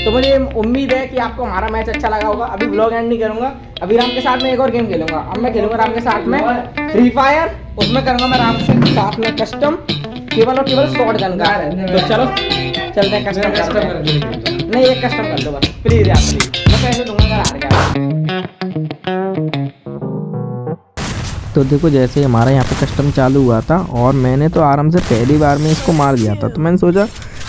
तो मुझे उम्मीद है कि आपको हमारा मैच अच्छा लगा होगा। अभी व्लॉग एंड नहीं करूंगा, अभी राम के साथ में एक और गेम खेलूंगा। अब मैं खेलूंगा राम के साथ में फ्री फायर, उसमें करूंगा मैं राम से साथ में कस्टम, केवल और केवल शॉर्ट गन का। तो चलो चलते हैं कस्टम नहीं एक कस्टम कर दो बस प्लीज यार प्लीज, मैं पैसे दूंगा अगर हार गया। तो देखो जैसे हमारा यहाँ पे कस्टम चालू हुआ था और मैंने तो आराम से पहली बार में इसको मार दिया था, तो मैंने सोचा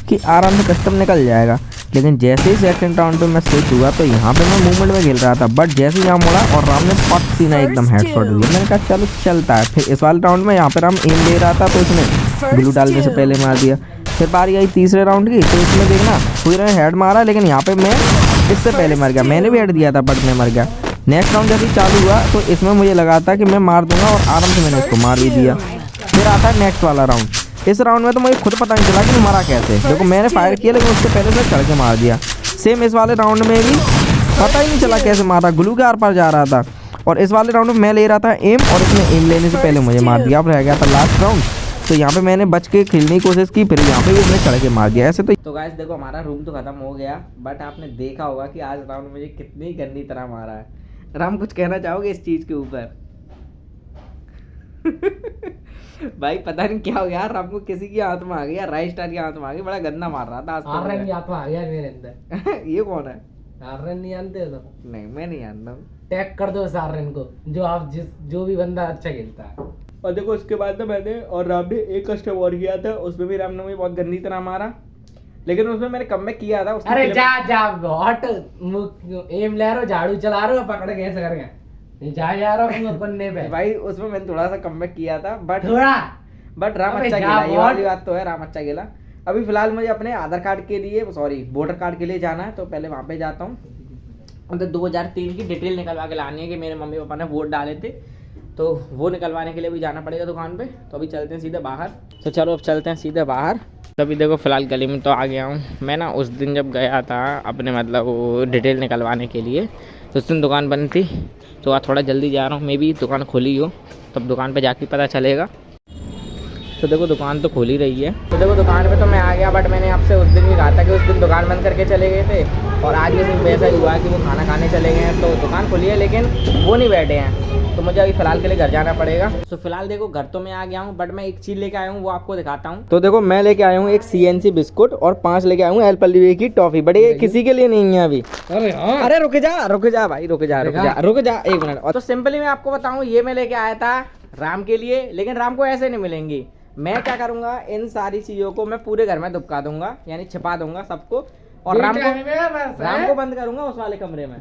कि आराम से कस्टम निकल जाएगा। लेकिन जैसे ही सेकंड राउंड पे मैं स्विच हुआ तो यहाँ पे मैं मूवमेंट में खेल रहा था, बट जैसे ही यहाँ मुड़ा और राम ने पट सीना एकदम हेडशॉट दिया। मैंने कहा चलो चलता है। फिर इस वाले राउंड में यहाँ पे राम एम ले रहा था तो इसने ग्लू डालने से पहले मार दिया। फिर बारी आई तीसरे राउंड की, तो इसमें देखना पूरे हेड मारा, लेकिन यहाँ पे मैं इससे पहले मर गया। मैंने भी हेड दिया था बट मैं मर गया। नेक्स्ट राउंड जब चालू हुआ तो इसमें मुझे लगा था कि मैं मार दूंगा और आराम से मैंने इसको मार भी दिया। फिर आता है नेक्स्ट वाला राउंड। इस राउंड में तो मुझे खुद पता नहीं चला कि मैं मरा कैसे। देखो मैंने फायर किया लेकिन उससे पहले मैं चढ़ के मार दिया। सेम इस वाले राउंड में भी पता ही नहीं चला कैसे मारा, ग्लू के आर पार जा रहा था। और इस वाले राउंड में मैं ले रहा था एम और इसने एम लेने से पहले मुझे मार दिया। अब रह गया था लास्ट राउंड, तो यहाँ पे मैंने बच के खेलने की कोशिश की, फिर यहाँ पे इसने चढ़ के मार दिया ऐसे। तो गाइस देखो हमारा रूम तो खत्म हो गया, बट आपने देखा होगा कि आज राउंड मुझे कितनी गंदी तरह मारा है। राम कुछ कहना चाहोगे इस चीज के ऊपर? भाई पता नहीं क्या हो गया, राम को किसी की हाथ में आ गया, राइट स्टार की हाथ में आ गई। बड़ा गंदा मार रहा था आज तो। आर्यन की हाथ में आ गया मेरे अंदर। ये कौन है? आर्यन नहीं जानते हो? नहीं मैं नहीं जानता हूँ। टैग कर दो इस आर्यन को, जो भी बंदा अच्छा खेलता है। और देखो उसके बाद तो मैंने और राम ने एक कस्टम और किया था, उसमें भी राम ने मुझे बहुत गंदी तरह मारा, लेकिन उसमें मैंने कमबैक किया था। अरे जा हट, एम ले रहा झाड़ू चला रहे हो, पकड़ के ऐसे कर गया जा रहा हूँ पन्ने पे। भाई उसमें मैंने थोड़ा सा कमबैक किया था, बट राम अबे अच्छा जा खेला। ये बहुत। वाली बात तो है, राम अच्छा खेला। अभी फिलहाल मुझे अपने आधार कार्ड के लिए वोटर कार्ड के लिए जाना है, तो पहले वहाँ पे जाता हूँ। मतलब 2003 की डिटेल निकलवा के लानी है कि मेरे मम्मी पापा ने वोट डाले थे, तो वो निकलवाने के लिए भी जाना पड़ेगा दुकान पे। तो अभी चलते हैं सीधे बाहर। तो चलो अब चलते हैं सीधे बाहर। तो अभी देखो फिलहाल गली में तो आ गया हूँ मैं ना। उस दिन जब गया था अपने मतलब वो डिटेल निकलवाने के लिए, तो उस दिन दुकान बंद थी, तो आज थोड़ा जल्दी जा रहा हूँ। मे भी दुकान खुली हो, तब दुकान पे जाके पता चलेगा। तो देखो दुकान तो खुल ही रही है। तो देखो दुकान पे तो मैं आ गया, बट मैंने आपसे उस दिन भी कहा था कि उस दिन दुकान बंद करके चले गए थे, और आज भी सिर्फ वैसा ही हुआ कि वो खाना खाने चले गए हैं। तो दुकान खुली है लेकिन वो नहीं बैठे हैं, तो मुझे अभी फिलहाल के लिए घर जाना पड़ेगा। तो फिलहाल देखो घर तो मैं आ गया हूँ, बट मैं एक चीज़ लेके आया हूँ, वो आपको दिखाता हूँ। तो देखो मैं लेके आया हूँ एक CNC बिस्कुट और 5 लेके आया हूँ एलपल्लीबे की टॉफी। बट ये किसी के लिए नहीं है अभी। अरे रुक जा भाई, रुक जा एक मिनट। और तो सिंपली मैं आपको बताऊँ, ये मैं लेके आया था राम के लिए, लेकिन राम को ऐसे नहीं मिलेंगी। मैं क्या करूंगा, इन सारी चीजों को मैं पूरे घर में दुबका दूंगा, यानी छिपा दूंगा सबको, और राम को बंद करूंगा उस वाले कमरे में।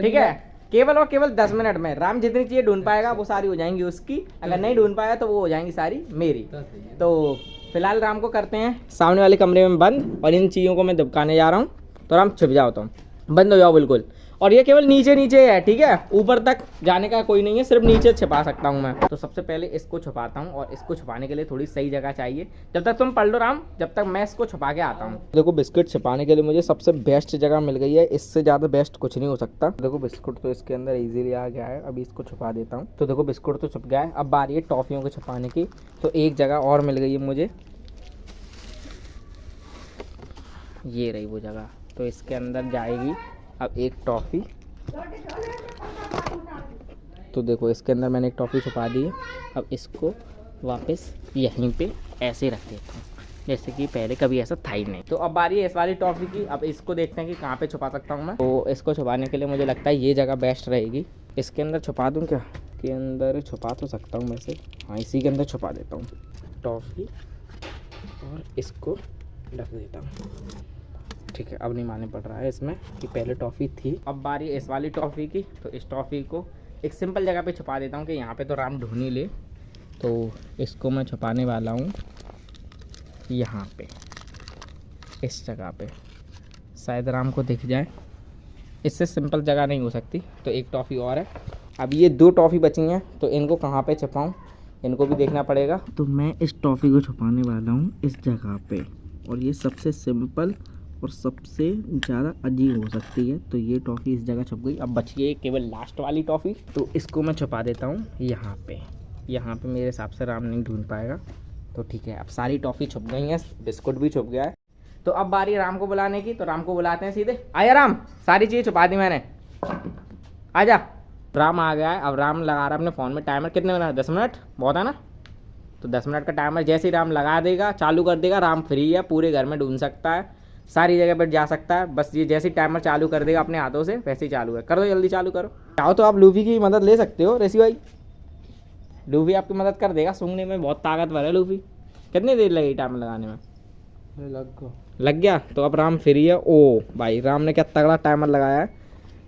ठीक है, केवल और केवल 10 मिनट में राम जितनी चीजें ढूंढ पाएगा वो सारी हो जाएंगी उसकी, अगर नहीं ढूंढ पाया तो वो हो जाएंगी सारी मेरी। तो फिलहाल राम को करते हैं सामने वाले कमरे में बंद, और इन चीजों को मैं दुबकाने जा रहा हूँ। तो राम छुप जाओ, तुम बंद हो जाओ बिल्कुल। और ये केवल नीचे नीचे है, ठीक है, ऊपर तक जाने का कोई नहीं है, सिर्फ नीचे छिपा सकता हूँ मैं। तो सबसे पहले इसको छुपाता हूँ, और इसको छुपाने के लिए थोड़ी सही जगह चाहिए। जब तक तुम पढ़ लो राम, जब तक मैं इसको छुपा के आता हूँ। देखो बिस्कुट छुपाने के लिए मुझे सबसे बेस्ट जगह मिल गई है, इससे ज़्यादा बेस्ट कुछ नहीं हो सकता। देखो बिस्कुट तो इसके अंदर इजीली आ गया है, अभी इसको छुपा देता हूँ। तो देखो बिस्कुट तो छुप गया है, अब बारी है टॉफियों को छुपाने की। तो एक जगह और मिल गई है मुझे, ये रही वो जगह। तो इसके अंदर जाएगी अब एक टॉफ़ी। तो देखो इसके अंदर मैंने एक टॉफ़ी छुपा दी है। अब इसको वापस यहीं पे ऐसे रख देता हूँ, जैसे कि पहले कभी ऐसा था ही नहीं। तो अब बारी है इस वाली टॉफ़ी की। अब इसको देखते हैं कि कहाँ पे छुपा सकता हूँ मैं। तो इसको छुपाने के लिए मुझे लगता है ये जगह बेस्ट रहेगी। इसके अंदर छुपा दूँ क्या? के अंदर छुपा तो सकता हूँ वैसे, हाँ इसी के अंदर छुपा देता हूँ टॉफ़ी, और इसको रख देता हूँ। ठीक है, अब नहीं मालूम पड़ रहा है इसमें कि पहले टॉफ़ी थी। अब बारी है इस वाली टॉफ़ी की। तो इस टॉफ़ी को एक सिंपल जगह पे छुपा देता हूँ कि यहाँ पे तो राम ढूंढ ही ले। तो इसको मैं छुपाने वाला हूँ यहाँ पे, इस जगह पे, शायद राम को दिख जाए। इससे सिंपल जगह नहीं हो सकती। तो एक टॉफ़ी और है। अब ये 2 टॉफ़ी बची हैं, तो इनको कहाँ पे छुपाऊँ, इनको भी देखना पड़ेगा। तो मैं इस टॉफ़ी को छुपाने वाला हूँ इस जगह पे, और ये सबसे सिंपल और सबसे ज़्यादा अजीब हो सकती है। तो ये टॉफ़ी इस जगह छुप गई। अब बची है केवल लास्ट वाली टॉफ़ी, तो इसको मैं छुपा देता हूँ यहाँ पे। यहाँ पे मेरे हिसाब से राम नहीं ढूंढ पाएगा। तो ठीक है, अब सारी टॉफ़ी छुप गई हैं, बिस्कुट भी छुप गया है। तो अब बारी राम को बुलाने की, तो राम को बुलाते हैं सीधे। आया राम, सारी चीज़ छुपा दी मैंने, आजा। राम आ गया है। अब राम लगा रहा है अपने फ़ोन में टाइमर, कितने मिनट, 10 मिनट बहुत है ना। तो 10 मिनट का टाइमर जैसे ही राम लगा देगा, चालू कर देगा, राम फ्री है, पूरे घर में ढूंढ सकता है, सारी जगह पर जा सकता है। बस ये जैसे ही टाइमर चालू कर देगा अपने हाथों से, वैसे ही चालू है। कर दो, जल्दी चालू करो। चाहो तो आप लूफी की मदद ले सकते हो ऋषि भाई, लूफी आपकी मदद कर देगा, सूंघने में बहुत ताकतवर है लूफी। कितनी देर लगेगी टाइमर लगाने में? लग गया। तो अब राम फ्री है। ओ भाई, राम ने क्या तगड़ा टाइमर लगाया है,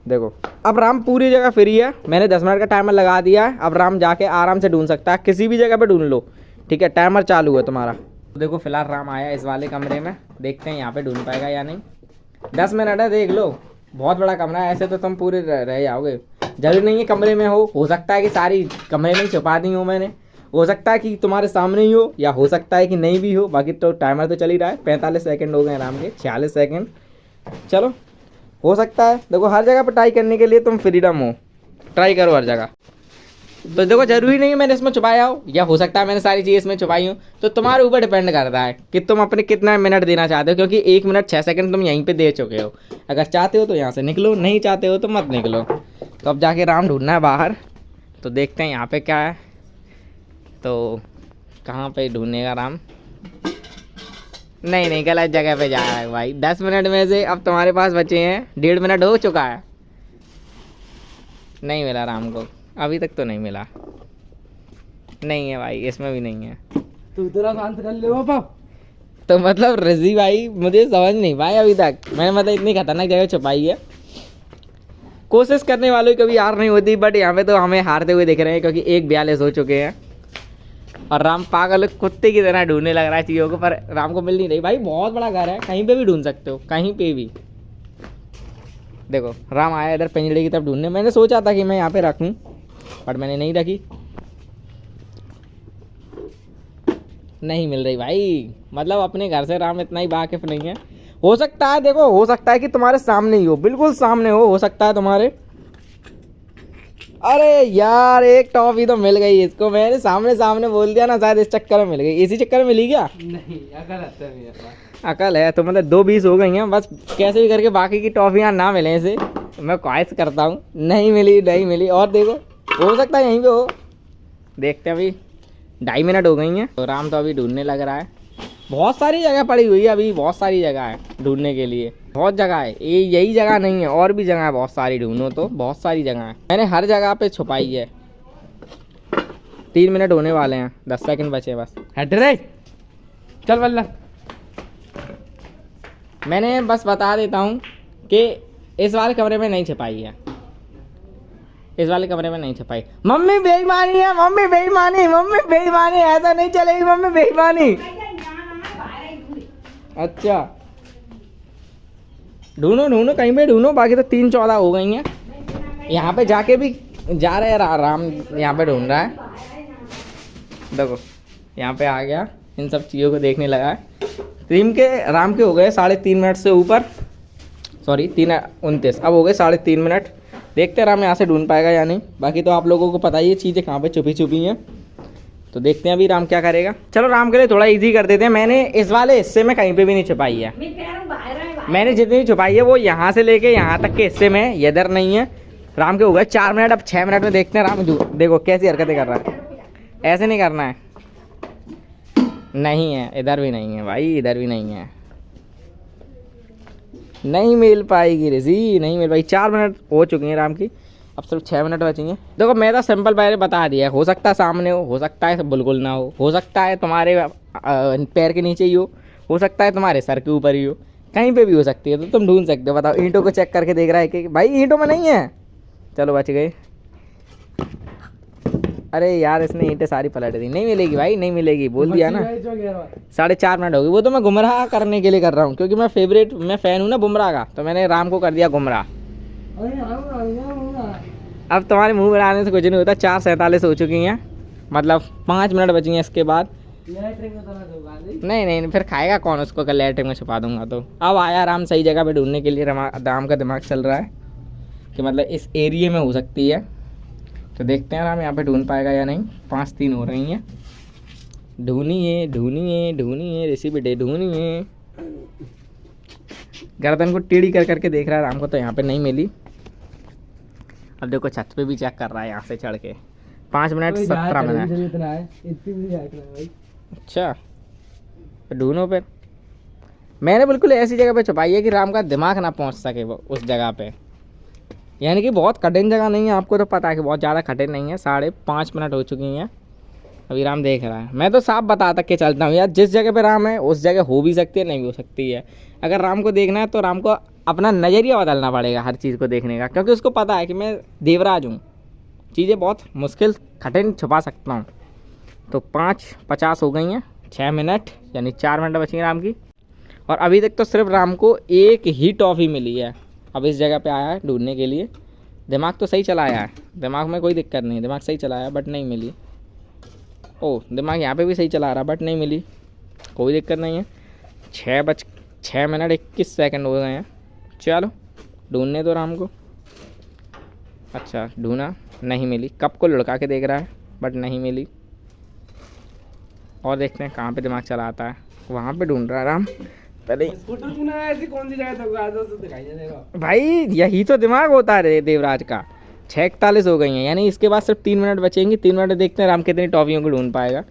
देखो। अब राम पूरी जगह फ्री है, मैंने 10 मिनट का टाइमर लगा दिया है। अब राम जाके आराम से ढूंढ सकता है, किसी भी जगह पे ढूंढ लो, ठीक है। टाइमर चालू है तुम्हारा। तो देखो फिलहाल राम आया इस वाले कमरे में, देखते हैं यहाँ पे ढूंढ पाएगा या नहीं। 10 मिनट है, देख लो, बहुत बड़ा कमरा है, ऐसे तो तुम पूरे रह जाओगे। जरूरी नहीं है कमरे में हो सकता है कि सारी कमरे में ही छुपा दी हो मैंने, हो सकता है कि तुम्हारे सामने ही हो, या हो सकता है कि नहीं भी हो। बाकी तो टाइमर तो चल ही रहा है, 45 सेकंड हो गए राम के, 46 सेकंड। चलो, हो सकता है। देखो हर जगह पर ट्राई करने के लिए तुम फ्रीडम हो, ट्राई करो हर जगह। तो देखो जरूरी नहीं है मैंने इसमें छुपाया हो, या हो सकता है मैंने सारी चीज़ इसमें छुपाई हूँ, तो तुम्हारे ऊपर डिपेंड करता है कि तुम अपने कितना मिनट देना चाहते हो। क्योंकि 1 मिनट 6 सेकंड तुम यहीं पे दे चुके हो। अगर चाहते हो तो यहाँ से निकलो, नहीं चाहते हो तो मत निकलो। तो अब जाके राम ढूंढना है बाहर, तो देखते हैं यहाँ पे क्या है। तो कहाँ पे ढूंढेगा राम? नहीं, गलत जगह पे जा रहा है भाई। 10 मिनट में से अब तुम्हारे पास बचे हैं 1.5 मिनट हो चुका है। नहीं मिला राम को, अभी तक तो नहीं मिला। नहीं है भाई, इसमें भी नहीं है। तू तेरा शांत कर ले पापा। तो मतलब रजी भाई मुझे समझ नहीं पाए अभी तक, मैंने मतलब इतनी खतरनाक जगह छुपाई है। कोशिश करने वालों की कभी हार नहीं होती, बट यहाँ पे तो हमें हारते हुए दिख रहे हैं, क्योंकि 1:42 हो चुके हैं और राम पागल कुत्ते की तरह ढूंढने लग रहा है चीज़ों को, पर राम को मिल नहीं रही। भाई बहुत बड़ा घर है, कहीं पे भी ढूंढ सकते हो, कहीं पे भी। देखो राम आया इधर पिंजड़े की तरफ ढूंढने, मैंने सोचा था कि मैं यहाँ पे रखूँ, बट मैंने नहीं रखी। नहीं मिल रही भाई, मतलब अपने घर से राम इतना ही वाकिफ नहीं है। हो सकता है, देखो हो सकता है कि तुम्हारे सामने ही हो, बिल्कुल सामने हो सकता है तुम्हारे। अरे यार, एक टॉफी तो मिल गई इसको, मैंने सामने बोल दिया ना, शायद इस चक्कर में मिल गई। इसी चक्कर में मिली क्या? नहीं, अकल आता है मेरे पास। अकल है तो मतलब 2:20 हो गई हैं, बस कैसे भी करके बाकी की टॉफियाँ ना मिले इसे, मैं ख्वाहिश करता हूँ। नहीं मिली। और देखो हो सकता है यहीं पे हो, देखते हैं। अभी 2.5 मिनट हो गई हैं, तो राम तो अभी ढूंढने लग रहा है। बहुत सारी जगह पड़ी हुई है अभी, बहुत सारी जगह है ढूंढने के लिए, बहुत जगह है। ये यही जगह नहीं है, और भी जगह है बहुत सारी, ढूंढो तो बहुत सारी जगह है। मैंने हर जगह पे छुपाई है। 3 मिनट होने वाले हैं, 10 सेकंड बचे बस। हट रे, चल बल्ला। मैंने बस बता देता हूँ कि इस वाले कमरे में नहीं छुपाई है, इस वाले कमरे में नहीं छुपाई। मम्मी बेईमानी है, मम्मी बेईमानी, ऐसा नहीं चलेगी, मम्मी बेईमानी। अच्छा ढूंढो कहीं पे ढूंढो, बाकी तो 3:14 हो गई हैं। यहाँ पे जाके भी जा रहे हैं राम, यहाँ पे ढूंढ रहा है। देखो यहाँ पे आ गया, इन सब चीज़ों को देखने लगा है। राम के हो गए 3.5 मिनट से ऊपर, सॉरी 3:29, अब हो गए 3.5 मिनट। देखते हैं राम यहाँ से ढूंढ पाएगा या नहीं। बाकी तो आप लोगों को पता ही है चीज़ें कहाँ पे छुपी हैं, तो देखते हैं अभी राम क्या करेगा। चलो राम के लिए थोड़ा इजी कर देते हैं। मैंने इस वाले हिस्से में कहीं पे भी नहीं छुपाई है, मैंने जितनी भी छुपाई है वो यहाँ से लेके यहाँ तक के हिस्से में, इधर नहीं है। राम के हो गए 4 मिनट, अब 6 मिनट में देखते हैं राम देखो कैसी हरकतें कर रहा है। ऐसे नहीं करना है, नहीं है, इधर भी नहीं है भाई, इधर भी नहीं है। नहीं मिल पाएगी ऋषि, नहीं मिल पाई। 4 मिनट हो चुकी हैं राम की, अब सिर्फ 6 मिनट बचेंगे। देखो मैं तो सिंपल पहले बता दिया, हो सकता है सामने हो सकता है बिल्कुल ना हो सकता है तुम्हारे पैर के नीचे ही हो सकता है तुम्हारे सर के ऊपर ही हो, कहीं पे भी हो सकती है। तो तुम ढूंढ सकते हो। बताओ, ईंटों को चेक करके देख रहा है कि भाई ईंटों में नहीं है। चलो बच गए। अरे यार, इसने ईंटें सारी पलट दी। नहीं मिलेगी भाई, नहीं मिलेगी, बोल दिया ना। 4.5 मिनट हो गई। वो तो मैं गुमराह करने के लिए कर रहा हूँ, क्योंकि मैं फ़ैन हूँ ना बुमराह का, तो मैंने राम को कर दिया गुमराह। अब तुम्हारे मुंह बनाने से कुछ नहीं होता। 4:47 हो चुकी हैं, मतलब 5 मिनट बची हैं इसके बाद। नहीं, फिर खाएगा कौन उसको, अगर लैट्रिन में छुपा दूंगा तो। अब आया राम सही जगह पे ढूंढने के लिए। राम का दिमाग चल रहा है कि मतलब इस एरिया में हो सकती है, तो देखते हैं राम यहाँ पे ढूंढ पाएगा या नहीं। 5:03 हो रही हैं। ढूंढिए ऋषि बेटे, ढूंढिए। गर्दन को टेढ़ी कर करके देख रहा है राम को, तो यहाँ पे नहीं मिली। अब देखो छत पे भी चेक कर रहा है यहाँ से चढ़ के। 5 मिनट 17 मिनट। इतना है, इतनी भी जाए भाई। अच्छा तो ढूंढो फिर। मैंने बिल्कुल ऐसी जगह पे छुपाई है कि राम का दिमाग ना पहुंच सके वो उस जगह पे। यानी कि बहुत कठिन जगह नहीं है, आपको तो पता है कि बहुत ज़्यादा कठिन नहीं है। 5.5 मिनट हो चुकी हैं, अभी राम देख रहा है। मैं तो साफ बता तक के चलता हूँ यार, जिस जगह पे राम है उस जगह हो भी सकती है, नहीं भी हो सकती है। अगर राम को देखना है तो राम को अपना नज़रिया बदलना पड़ेगा हर चीज़ को देखने का, क्योंकि उसको पता है कि मैं देवराज हूँ, चीज़ें बहुत मुश्किल कठिन छुपा सकता हूँ। तो 5:50 हो गई हैं, 6 मिनट यानी 4 मिनट बची हैं राम की। और अभी तक तो सिर्फ राम को एक ही टॉफ़ी मिली है। अब इस जगह पे आया है ढूंढने के लिए। दिमाग तो सही चलाया है, दिमाग में कोई दिक्कत नहीं, दिमाग सही चलाया बट नहीं मिली। ओ दिमाग यहाँ पे भी सही चला रहा बट नहीं मिली, कोई दिक्कत नहीं है। 6 मिनट 21 सेकंड हो गए हैं। चलो ढूंढने दो राम को। अच्छा ढूंढा, नहीं मिली। कप को लुढ़का के देख रहा है बट नहीं मिली। और देखते हैं कहाँ पे दिमाग चलाता है। वहाँ पे ढूंढ रहा है राम। पहले स्कूटर तूने ऐसी कौन सी जगह तक आया तो दिखाई नहीं देगा भाई, यही तो दिमाग होता है देवराज का। 6:41 हो गई हैं, यानी इसके बाद सिर्फ 3 मिनट बचेंगे। 3 मिनट देखते हैं राम कितनी टॉफियों को ढूंढ पाएगा।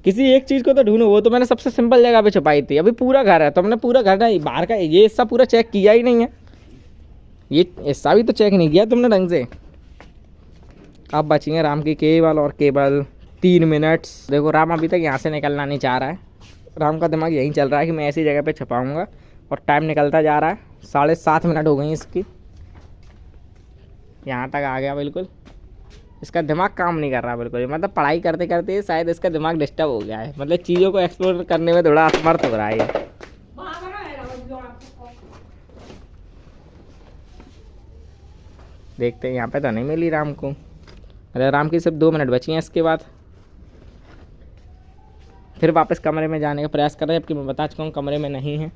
किसी एक चीज़ को तो ढूंढो। वो तो मैंने सबसे सिंपल जगह पे छुपाई थी। अभी पूरा घर है तो हमने पूरा घर नहीं, बाहर का ये हिस्सा पूरा चेक किया ही नहीं है। ये हिस्सा भी तो चेक नहीं किया तुमने ढंग से। अब बचेंगे राम की केवल और केवल 3 मिनट्स। देखो राम अभी तक यहाँ से निकलना नहीं चाह रहा है। राम का दिमाग यही चल रहा है कि मैं ऐसी जगह पे छुपाऊंगा, और टाइम निकलता जा रहा है। 7:30 मिनट हो गई इसकी, यहाँ तक आ गया बिल्कुल। इसका दिमाग काम नहीं कर रहा बिल्कुल, मतलब पढ़ाई करते करते शायद इसका दिमाग डिस्टर्ब हो गया है, मतलब चीज़ों को एक्सप्लोर करने में थोड़ा असमर्थ हो रहा है ये। देखते हैं, यहाँ पे तो नहीं मिली राम को। अरे राम की सिर्फ 2 मिनट बची हैं। इसके बाद फिर वापस कमरे में जाने का प्रयास कर रहे हैं, जबकि मैं बता चुका हूँ कमरे में नहीं है।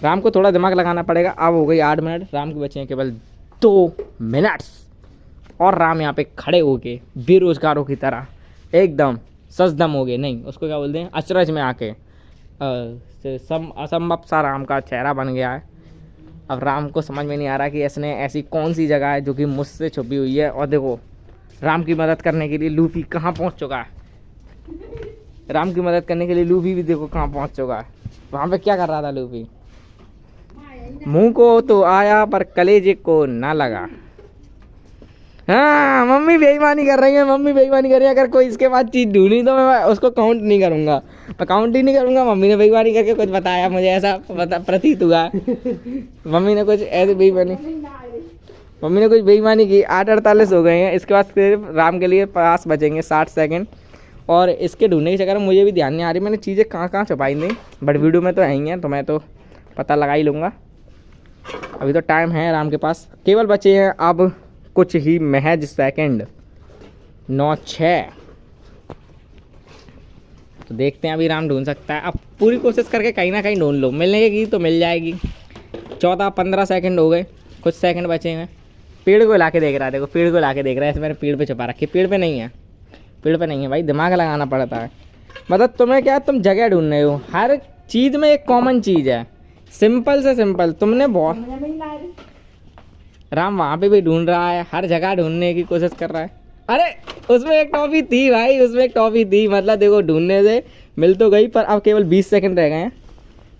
राम को थोड़ा दिमाग लगाना पड़ेगा। अब हो गई 8 मिनट, राम के बचे हैं केवल 2 मिनट्स। और राम यहाँ पे खड़े होके बेरोजगारों की तरह एकदम सजदम हो गए, नहीं उसको क्या बोलते हैं, अचरज में आके असंभव सा राम का चेहरा बन गया है। अब राम को समझ में नहीं आ रहा कि इसने ऐसी कौन सी जगह है जो कि मुझसे छुपी हुई है। और देखो राम की मदद करने के लिए लूफी कहाँ पहुँच चुका है। राम की मदद करने के लिए लूफी भी देखो कहाँ पहुँच चुका है। वहाँ पे क्या कर रहा था लूफी? मुंह को तो आया पर कलेजे को ना लगा। हाँ मम्मी बेईमानी कर रही है, मम्मी बेईमानी कर रही है। अगर कोई इसके बाद चीज़ ढूंढी तो मैं उसको काउंट नहीं करूँगा, मैं काउंट ही नहीं करूँगा। मम्मी ने बेईमानी करके कुछ बताया, मुझे ऐसा प्रतीत हुआ। मम्मी ने कुछ ऐसी बेईमानी की। 8:48 हो गए हैं। इसके बाद सिर्फ राम के लिए पास बचेंगे 60 सेकंड। और इसके ढूंढने के चक्कर में मुझे भी ध्यान नहीं आ रही मैंने चीज़ें कहाँ कहाँ छुपाई थी, बट वीडियो में तो है ही है तो मैं तो पता लगा ही लूँगा। अभी तो टाइम है राम के पास, केवल बचे हैं अब कुछ ही महज सेकंड, 9:06। तो देखते हैं अभी राम ढूंढ सकता है। अब पूरी कोशिश करके कहीं ना कहीं ढूंढ लो, मिलेगी तो मिल जाएगी। 14-15 सेकंड हो गए, कुछ सेकंड बचे हैं। पेड़ को हिला के देख रहा है, देखो पेड़ को हिला के देख रहा है। ऐसे मैंने पेड़ पे छुपा रखी, पेड़ पे नहीं है, पेड़ पे नहीं है भाई, दिमाग लगाना पड़ता है। मतलब तुम्हें क्या, तुम जगह ढूंढ रहे हो। हर चीज़ में एक कॉमन चीज़ है, सिंपल से सिंपल। तुमने बहुत राम वहाँ पे भी ढूंढ रहा है, हर जगह ढूंढने की कोशिश कर रहा है। अरे उसमें एक टॉफी थी भाई, उसमें एक टॉफी थी। मतलब देखो ढूंढने से मिल तो गई, पर अब केवल 20 सेकंड रह गए हैं।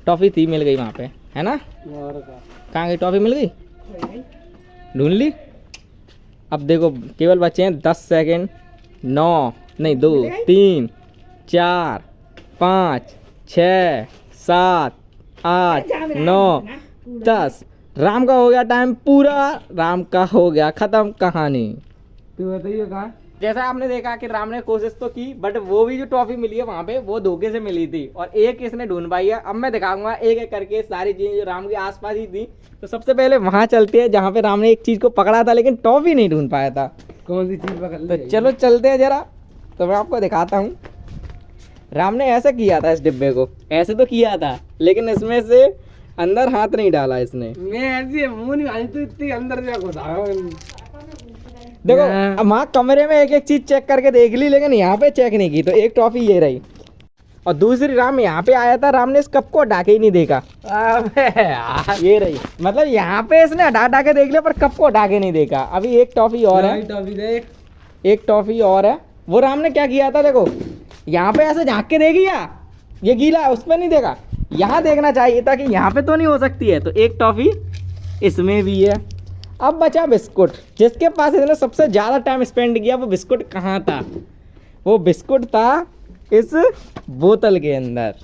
टॉफी थी, मिल गई वहाँ पे, है ना? कहाँ गई टॉफी? मिल गई, ढूंढ ली। अब देखो केवल बचे हैं 10 सेकंड। 2 3 4 5 6 7 8 9 10। राम का हो गया टाइम पूरा, राम का हो गया खत्म कहानी। तू बताइए कहाँ? जैसा आपने देखा कि राम ने कोशिश तो की, बट वो भी जो ट्रॉफी मिली है वहाँ पे वो धोखे से मिली थी, और एक इसने ढूंढ पाई है। अब मैं दिखाऊंगा एक एक करके सारी चीजें जो राम के आसपास ही थी। तो सबसे पहले वहाँ चलते हैं जहाँ पे राम ने एक चीज को पकड़ा था लेकिन ट्रॉफी नहीं ढूंढ पाया था। कौन सी चीज पकड़ ली? तो चलो चलते हैं जरा, तो मैं आपको दिखाता हूँ। राम ने ऐसा किया था, इस डिब्बे को ऐसे तो किया था, लेकिन इसमें से अंदर हाथ नहीं डाला इसने। मैं ऐसी मुंह नहीं आई तो इतनी अंदर से घुसा। देखो अब वहाँ कमरे में एक एक चीज चेक करके देख ली, लेकिन यहाँ पे चेक नहीं की। तो एक ट्रॉफी ये रही। और दूसरी राम यहाँ पे आया था, राम ने इस कप को हटा के ही नहीं देखा। अबे यार ये रही, मतलब यहाँ पे इसने हटा के देख लिया पर कप को हटा के नहीं देखा। अभी एक टॉफी और है, टॉफी देख। एक टॉफी और है। वो राम ने क्या किया था देखो, यहाँ पे ऐसे झाँक के देख लिया, ये गीला है उस पर नहीं देखा, यहाँ देखना चाहिए था कि यहाँ पे तो नहीं हो सकती है। तो एक टॉफी इसमें भी है। अब बचा बिस्कुट, जिसके पास इसने सबसे ज़्यादा टाइम स्पेंड किया वो बिस्कुट कहाँ था? वो बिस्कुट था इस बोतल के अंदर।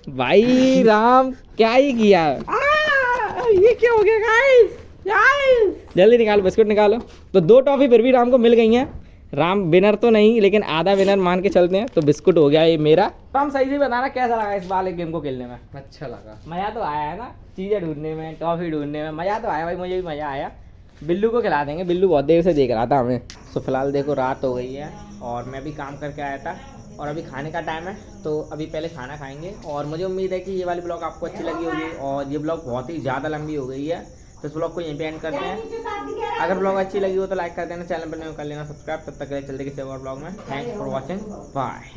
भाई राम क्या ही किया। ये क्या हो गया गाइस? जल्दी निकालो, बिस्कुट निकालो। तो 2 टॉफी फिर भी राम को मिल गई हैं। राम विनर तो नहीं लेकिन आधा विनर मान के चलते हैं। तो बिस्कुट हो गया ये मेरा। तो हम सही से बताना कैसा लगा इस वाले गेम को खेलने में? अच्छा लगा। मज़ा तो आया है ना, चीज़ें ढूंढने में, टॉफी ढूंढने में मज़ा तो आया भाई, मुझे भी मज़ा आया। बिल्लू को खिला देंगे, बिल्लू बहुत देर से देख रहा था हमें। तो फिलहाल देखो रात हो गई है और मैं भी काम करके आया था और अभी खाने का टाइम है। तो अभी पहले खाना खाएंगे और मुझे उम्मीद है कि ये वाली ब्लॉग आपको अच्छी लगी होगी। और ये ब्लॉग बहुत ही ज़्यादा लंबी हो गई है, तो इस ब्लॉग को यहीं पे एंड करते हैं। अगर ब्लॉग अच्छी लगी हो तो लाइक कर देना, चैनल पर नहीं कर लेना सब्सक्राइब। तब तक के लिए चलते किसी और ब्लॉग में। Thanks for watching, bye.